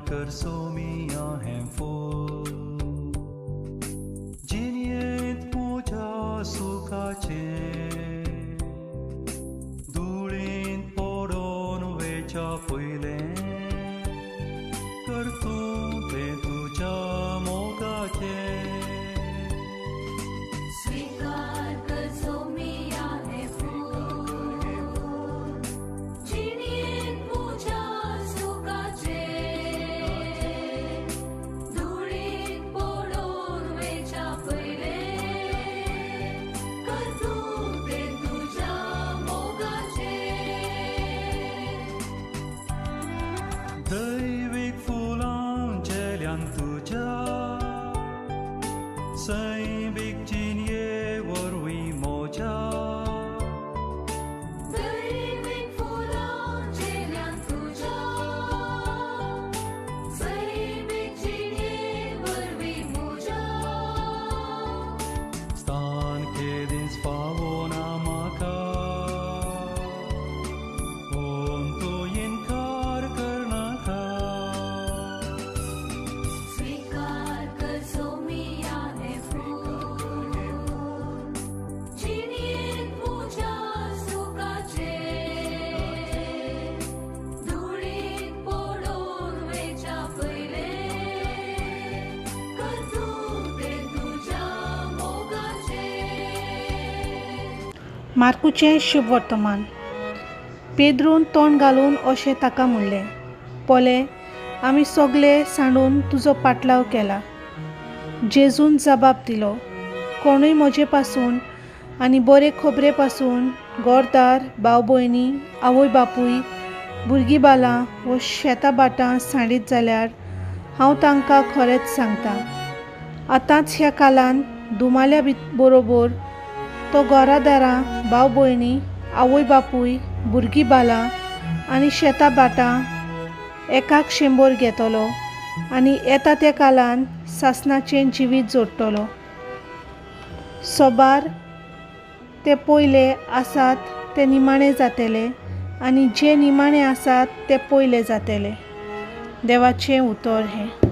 cœur somia hem full. Giniet moja sukache. Dulin poron vecha puilen. Kertun te tuja mogache. स्वीकार कर जो मी आहे फूल जिनीत पूजा सुखाचे धुळीत पडून वेचा पहिले कर तू ते तुझ्या मोगाचे दैविक फुलांचेल्यान तुझ्या सैमिक जिन्ये वरवीं मोजा दैविक फुलांचेल्यान तुझ्या सैमिक जिणे वरवीं मोजा stan kedins favona maka onto inkar karnaka स्वीकार कर जो मी आहे फूल जिनीत पूजा सुखाचे धुळीत पडून वेचा पहिले कर तू ते तुझ्या मोगाचे मार्कूचें शुभ वर्तमान. पेद्रून तोंड घालून अशें ताका म्हणलें, पोले, आमी सगळे सांडून तुजो पाटलाव केला. जेजून जबाब दिलो, कोणूय म्हजे पासून आनी बरे खबरे पासून घरदार, भाव भयणी, आवय बापूय, भुरगीं बालां व शेतां बाटां सांडीत जाल्यार हांव तांकां खरेंच सांगतां, आतांच ह्या कालान दुमाल्या बरोबर तो घरादारां, भाव भयणी, आवय बापूय, भुरगीं बालां आनी शेतां बाटां एकाक 100 घेतलो आनी येता त्या कालान सासणाचें जिवीत जोडटलो. सोबार ते पयले आसात ते निमाणे जातले आनी जे निमाणे आसात ते पयले जातले. देवाचें उतर हें.